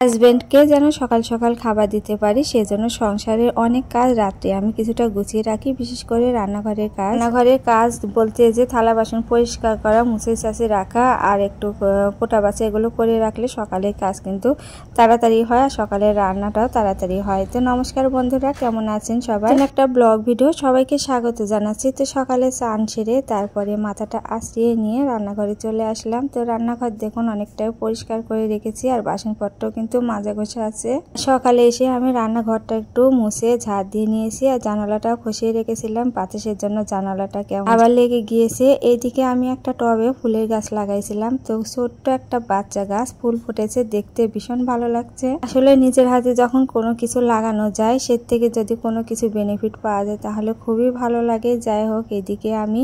হাজবেন্ডকে যেন সকাল সকাল খাবার দিতে পারি, সেজন্য সংসারের অনেক কাজ রাত্রে আমি কিছুটা গুছিয়ে রাখি। বিশেষ করে রান্নাঘরের কাজ বলতে যে থালা বাসন পরিষ্কার করা, মুছে চাষে রাখা আর একটু পোটা বাছা এগুলো করে রাখলে সকালের কাজ কিন্তু তাড়াতাড়ি হয় আর সকালের রান্নাটাও তাড়াতাড়ি হয়। তো নমস্কার বন্ধুরা, কেমন আছেন সবাই? একটা ব্লগ ভিডিও সবাইকে স্বাগত জানাচ্ছি। তো সকালে স্নান সেরে তারপরে মাথাটা আশ্রিয়ে নিয়ে রান্নাঘরে চলে আসলাম। তো রান্নাঘর দেখুন অনেকটাই পরিষ্কার করে রেখেছি আর বাসনপত্র কিন্তু মাজা গোছা আছে। সকালে এসে আমি রান্নাঘরটা একটু মুছে ঝাড় দিয়ে নিয়েছি আর জানালাটা খসিয়ে রেখেছিলাম বাতাসের জন্য। জানালাটা কেমন আবার লেগে গিয়েছে। এইদিকে আমি একটা টবে ফুলের গাছ লাগাইছিলাম, তো ছোট্ট একটা বাচ্চা গাছ ফুল ফুটেছে, দেখতে ভীষণ ভালো লাগছে। আসলে নিজের হাতে যখন কোনো কিছু লাগানো যায় সে থেকে যদি কোনো কিছু বেনিফিট পাওয়া যায় তাহলে খুবই ভালো লাগে। যাই হোক, এদিকে আমি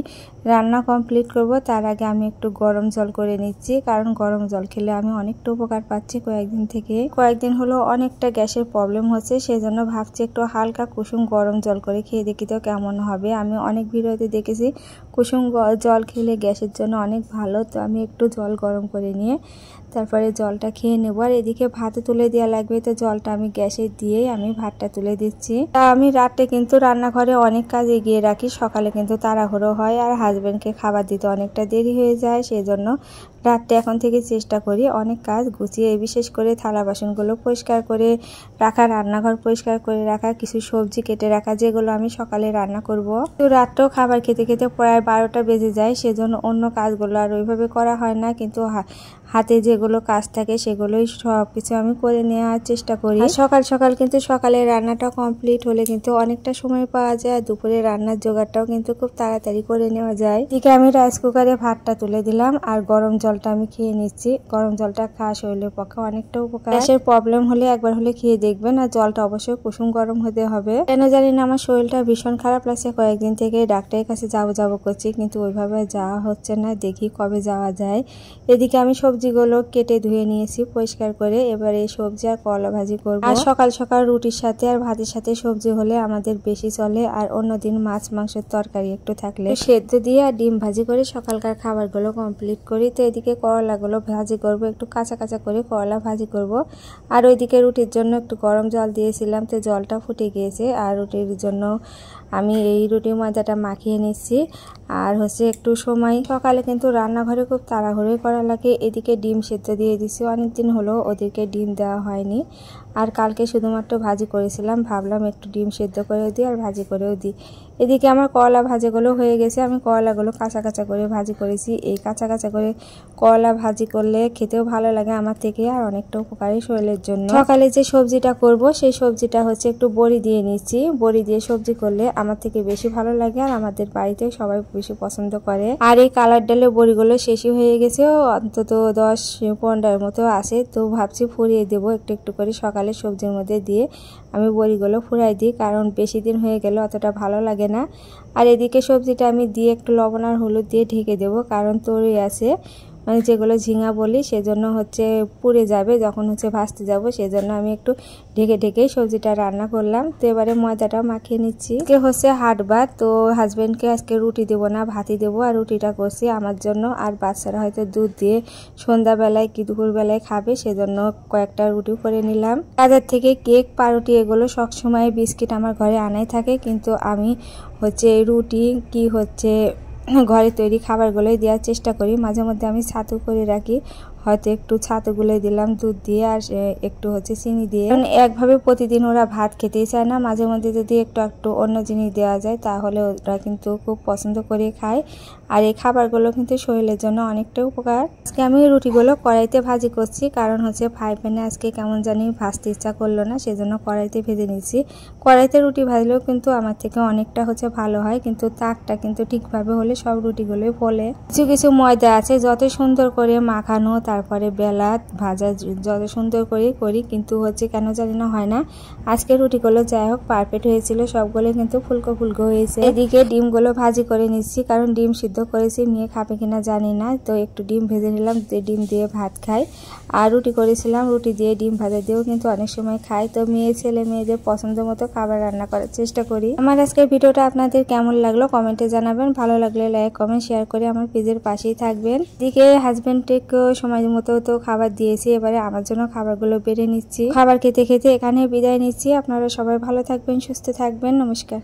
রান্না কমপ্লিট করব, তার আগে আমি একটু গরম জল করে নিচ্ছি, কারণ গরম জল খেলে আমি অনেকটা উপকার পাচ্ছি কয়েকদিন হলো অনেকটা গ্যাসের প্রবলেম হচ্ছে, সেজন্য ভাবছি একটু হালকা কুসুম গরম জল করে খেয়ে দেখি তো কেমন হবে। আমি অনেক ভিডিওতে দেখেছি কুসুম জল খেলে গ্যাসের জন্য অনেক ভালো। তো আমি একটু জল গরম করে নিয়ে তারপরে জলটা খেয়ে নেব। আর এদিকে ভাতে তুলে দেওয়া লাগবে, তো জলটা আমি গ্যাসে দিয়েই আমি ভাতটা তুলে দিচ্ছি। তা আমি রাতে কিন্তু রান্নাঘরে অনেক কাজ এগিয়ে রাখি, সকালে কিন্তু তাড়াহুড়ো হয় আর হাজবেন্ডকে খাবার দিতে অনেকটা দেরি হয়ে যায়, সেই জন্য রাতে এখন থেকে চেষ্টা করি অনেক কাজ গুছিয়ে, বিশেষ করে থালা বাসনগুলো পরিষ্কার করে রাখা, রান্নাঘর পরিষ্কার করে রাখা, কিছু সবজি কেটে রাখা যেগুলো আমি সকালে রান্না করব। তো রাতটাও খাবার খেতে খেতে প্রায় 12টা বেজে যায়, সেজন্য অন্য কাজগুলো আর ওইভাবে করা হয় না, কিন্তু হাতে যেগুলো কাজ থাকে সেগুলোই সবকিছু আমি করে নেওয়ার চেষ্টা করি। সকাল সকাল কিন্তু সকালে রান্নাটা কমপ্লিট হলে কিন্তু অনেকটা সময় পাওয়া যায়, দুপুরে রান্নার জোগাড়টাও কিন্তু খুব তাড়াতাড়ি করে নেওয়া যায়। এদিকে আমি রাইস কুকারে ভাতটা তুলে দিলাম আর গরম জলটা আমি খেয়ে নিচ্ছি। গরম জলটা খাওয়া শরীরের পক্ষে অনেকটা উপকার। গ্যাসের প্রবলেম হলে একবার হলে খেয়ে দেখবেন, আর জলটা অবশ্যই কুসুম গরম হতে হবে। কেন জানি না আমার শরীরটা ভীষণ খারাপ লাগছে, কয়েকদিন থেকে ডাক্তারের কাছে যাবো করছি, কিন্তু ওইভাবে যাওয়া হচ্ছে না, দেখি কবে যাওয়া যায়। এদিকে আমি সবজিগুলো কেটে ধুয়ে নিয়েছি পরিষ্কার করে, এবার এই সবজি আর করলা ভাজি করবো। আর সকাল সকাল রুটির সাথে আর ভাতের সাথে সবজি হলে আমাদের বেশি চলে, আর অন্যদিন মাছ মাংসের তরকারি একটু থাকলে সেদ্ধ দিয়ে আর ডিম ভাজি করে সকালকার খাবারগুলো কমপ্লিট করি। তো এদিকে করলাগুলো ভাজি করব, একটু কাঁচা কাঁচা করে করলা ভাজি করব। আর ওইদিকে রুটির জন্য একটু গরম জল দিয়েছিলাম, তো জলটা ফুটে গিয়েছে। আর রুটির জন্য আমি এই রুটির ময়দাটা মাখিয়ে নিচ্ছি। আর হচ্ছে একটু সময়, সকালে কিন্তু রান্নাঘরে খুব তাড়াহুড়োই করা লাগে। এদিকে ডিম সেদ্ধ দিয়ে দিচ্ছি, অনেকদিন হলো ওদেরকে ডিম দেওয়া হয়নি, আর কালকে শুধুমাত্র ভাজি করেছিলাম, ভাবলাম একটু ডিম সেদ্ধ করেও দিই আর ভাজি করেও দিই। এদিকে আমার করলা ভাজিগুলো হয়ে গেছে, আমি করলাগুলো কাঁচা কাঁচা করে ভাজি করেছি। এই কাঁচা কাঁচা করে করলা ভাজি করলে খেতেও ভালো লাগে আমার থেকে, আর অনেকটা উপকারী শরীরের জন্য। সকালে যে সবজিটা করব সেই সবজিটা হচ্ছে একটু বড়ি দিয়ে নিচ্ছি। বড়ি দিয়ে সবজি করলে আমার থেকে বেশি ভালো লাগে, আর আমাদের বাড়িতে সবাই বেশি পছন্দ করে। আর এই কালার ডালের বড়িগুলো শেষই হয়ে গেছে, অন্তত 10-15 মতো আছে, তো ভাবছি ফুরিয়ে দেবো একটু একটু করে সকালে সবজির মধ্যে দিয়ে আমি বড়িগুলো ফুরাই দিই, কারণ বেশি দিন হয়ে গেলে অতটা ভালো লাগে না। আর এদিকে সবজিটা আমি দিয়ে একটু লবণ আর হলুদ দিয়ে ঢেকে দেবো, কারণ তরই আছে, মানে যেগুলো ঝিঙা বলি, সেজন্য হচ্ছে পুড়ে যাবে যখন হচ্ছে ভাজতে যাব, সেজন্য আমি একটু ঢেকে ঢেকেই সবজিটা রান্না করলাম। তো এবারে ময়দাটা মাখিয়ে নিচ্ছি। আজকে হচ্ছে হাটবার, তো হাজবেন্ডকে আজকে রুটি দেবো না ভাতই দেবো, আর রুটিটা করছি আমার জন্য, আর বাচ্চারা হয়তো দুধ দিয়ে সন্ধ্যাবেলায় কি দুপুরবেলায় খাবে, সেজন্য কয়েকটা রুটি করে নিলাম। বাজার থেকে কেক, পাউরুটি এগুলো সবসময়, বিস্কিট আমার ঘরে আনাই থাকে, কিন্তু আমি হচ্ছে রুটি কি হচ্ছে ঘরে তৈরি খাবারগুলোই দেওয়ার চেষ্টা করি। মাঝে মধ্যে আমি ছাতু করে রাখি, হয়তো একটু ছাতুগুলো দিলাম দুধ দিয়ে আর একটু হচ্ছে চিনি দিয়ে, কারণ একভাবে প্রতিদিন ওরা ভাত খেতেই চায় না। মাঝে মধ্যে যদি একটু একটু অন্য জিনিস দেওয়া যায় তাহলে ওরা কিন্তু খুব পছন্দ করে খায়, আর এই খাবারগুলো কিন্তু শরীরের জন্য অনেকটা উপকার। আজকে আমি রুটিগুলো কড়াইতে ভাজি করছি, কারণ হচ্ছে ফ্রাই প্যানে আজকে কেমন জানি ভাজতে ইচ্ছা করলো না, সেজন্য কড়াইতে ভেজে নিচ্ছি। কড়াইতে রুটি ভাজলেও কিন্তু আমার থেকে অনেকটা হচ্ছে ভালো হয়, কিন্তু তাকটা কিন্তু ঠিকভাবে হলে সব রুটিগুলোই ফলে। কিছু কিছু ময়দা আছে যত সুন্দর করে মাখানো, তারপরে বেলা ভাজা যত সুন্দর করে করি, কিন্তু হচ্ছে কেন জানি না হয় না। আজকে রুটিগুলো যাই হোক পারফেক্ট হয়েছিল, সবগুলো কিন্তু ফুলকো ফুলকো হয়েছে। এদিকে ডিমগুলো ভাজি করে নিচ্ছি, কারণ ডিম সিদ্ধ করেছি, মেয়ে খাবে কিনা জানি না, তো একটু ডিম ভেজে নিলাম, ডিম দিয়ে ভাত খাই। আর রুটি করেছিলাম, রুটি দিয়ে ডিম ভাজা দিয়েও কিন্তু অনেক সময় খাই। তো ছেলে মেয়েদের পছন্দ মতো খাবার রান্না করার চেষ্টা করি। আমার আজকের ভিডিওটা আপনাদের কেমন লাগলো কমেন্টে জানাবেন, ভালো লাগলে লাইক কমেন্ট শেয়ার করে আমার পেজের পাশেই থাকবেন। এদিকে হাজবেন্ডকেও সময় সময় মতো তো খাবার দিয়েছি, এবারে আমার জন্য খাবারগুলো বেড়ে নিচ্ছি। খাবার খেতে খেতে এখানে বিদায় নিচ্ছি। আপনারা সবাই ভালো থাকবেন, সুস্থ থাকবেন। নমস্কার।